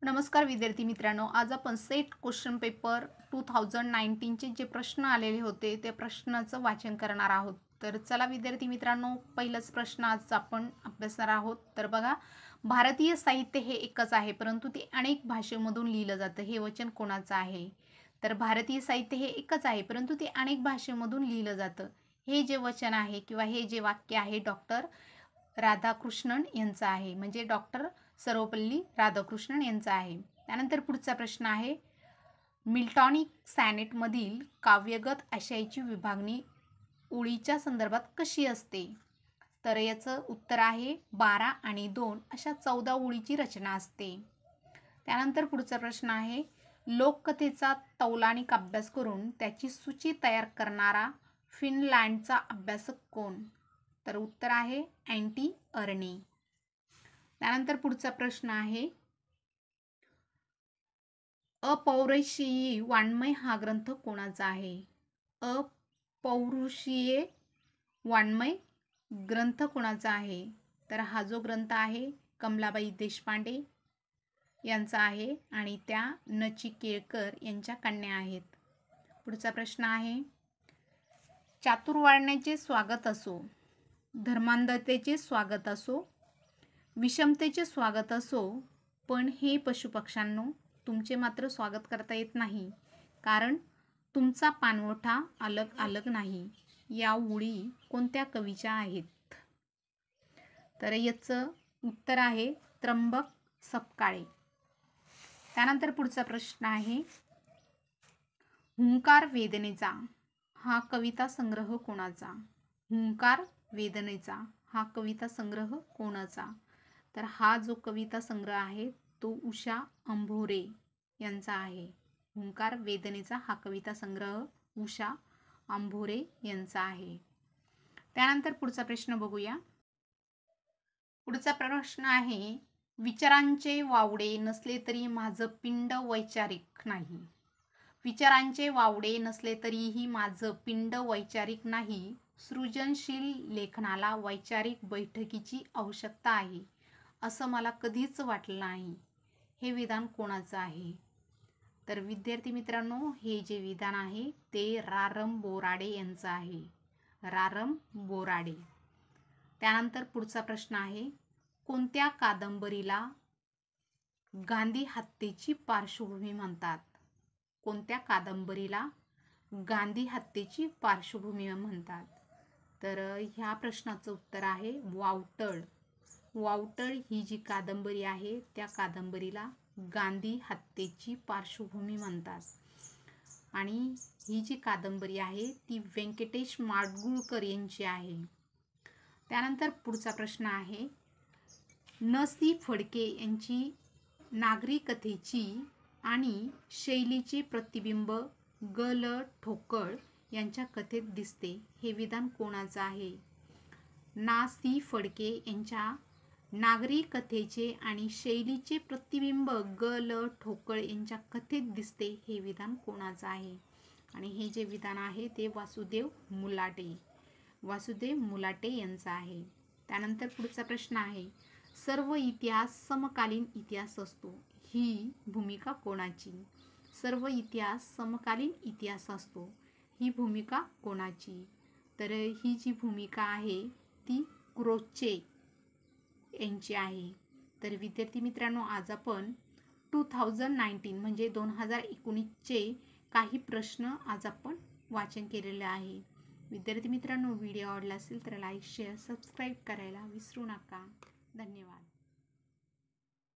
नमस्कार विद्यार्थी मित्रांनो, आज आपण सेट क्वेश्चन पेपर 2019चे जे प्रश्न आलेले होते त्या प्रश्नाचं वाचन करणार आहोत। तर चला विद्यार्थी मित्रांनो, पहिलाच प्रश्न आज आपण अभ्यासणार आहोत। तर बघा, भारतीय साहित्य हे एकच आहे परंतु ते अनेक भाषेमधून लिहिलं जातं, हे वचन कोणाचं आहे? तर भारतीय साहित्य हे एकच आहे परंतु ते अनेक भाषेमधून लिहिलं जातं, हे जे वचन आहे किंवा हे जे वाक्य आहे डॉक्टर राधाकृष्णन यांचा आहे, म्हणजे डॉक्टर सर्वपल्ली राधाकृष्णन यांचा आहे। त्यानंतर पुढचा प्रश्न आहे, मिल्टॉनिक सॅनेटमधील काव्यगत आशयाची विभागणी ओळीच्या संदर्भात कशी असते? तर याचं उत्तर आहे 12 आणि 2 अशा 14 ओळीची रचना असते। त्यानंतर पुढचा प्रश्न आहे, लोककथेचा तौलानिक अभ्यास करून त्याची सूची तयार करणारा फिनलँडचा अभ्यासक कोण? तर उत्तर आहे अँटी अर्नी। त्यानंतर पुढचा प्रश्न आहे, अपौरुषीय वाङ्मय हा ग्रंथ कोणाचा आहे? अपौरुषीय वाङ्मय ग्रंथ कोणाचा आहे? तर हा जो ग्रंथ आहे कमलाबाई देशपांडे यांचा आहे आणि त्या नची केळकर यांच्या कन्या आहेत। पुढचा प्रश्न आहे, चातुर्वर्ण्याचे स्वागत असो, धर्मांधतेचे स्वागत असो, विषमतेचे स्वागत असो, पण हे पशुपक्ष्यांनो तुमचे मात्र स्वागत करता येत नाही, कारण तुमचा पाणवठा अलग अलग नाही। या ओळी कोणत्या कवीच्या आहेत? तर याचं उत्तर आहे त्र्यंबक सपकाळे। त्यानंतर पुढचा प्रश्न आहे, हुंकार वेदनेचा हा कविता संग्रह कोणाचा? हुंकार वेदनेचा हा कविता संग्रह कोणाचा? तर हा जो कविता संग्रह आहे तो उषा अंभोरे यांचा आहे। हुंकार वेदनेचा हा कविता संग्रह उषा अंभोरे यांचा आहे। त्यानंतर पुढचा प्रश्न बघूया। पुढचा प्रश्न आहे, विचारांचे वावडे नसले तरी माझं पिंड वैचारिक नाही। विचारांचे वावडे नसले तरीही माझं पिंड वैचारिक नाही। सृजनशील लेखनाला वैचारिक बैठकीची आवश्यकता आहे असं मला कधीच वाटलं नाही। हे विधान कोणाचं आहे? तर विद्यार्थी मित्रांनो, हे जे विधान आहे ते रारम बोराडे यांचं आहे। रारम बोराडे। त्यानंतर पुढचा प्रश्न आहे, कोणत्या कादंबरीला गांधी हत्येची पार्श्वभूमी म्हणतात? कोणत्या कादंबरीला गांधी हत्येची पार्श्वभूमी म्हणतात? तर ह्या प्रश्नाचं उत्तर आहे वावटळ। वावटळ ही जी कादंबरी आहे त्या कादंबरीला गांधी हत्येची पार्श्वभूमी म्हणतात आणि ही जी कादंबरी आहे ती व्यंकटेश माडगूळकर यांची आहे। त्यानंतर पुढचा प्रश्न आहे, न सी फडके यांची नागरी कथेची आणि शैलीचे प्रतिबिंब ग ल ठोकळ यांच्या कथेत दिसते, हे विधान कोणाचं आहे? ना सी फडके यांच्या नागरी कथेचे आणि शैलीचे प्रतिबिंब ग ल ठोकळ यांच्या कथेत दिसते, हे विधान कोणाचं आहे? आणि हे जे विधान आहे ते वासुदेव मुलाटे। वासुदेव मुलाटे यांचं आहे। त्यानंतर पुढचा प्रश्न आहे, सर्व इतिहास समकालीन इतिहास असतो, ही भूमिका कोणाची? सर्व इतिहास समकालीन इतिहास असतो, ही भूमिका कोणाची? तर ही जी भूमिका आहे ती क्रोचे यांची आहे। तर विद्यार्थी मित्रांनो, आज आपण 2019 म्हणजे 2019चे काही प्रश्न आज आपण वाचन केलेले आहे। विद्यार्थी मित्रांनो, व्हिडिओ आवडला असेल तर लाईक शेअर सबस्क्राईब करायला विसरू नका। धन्यवाद।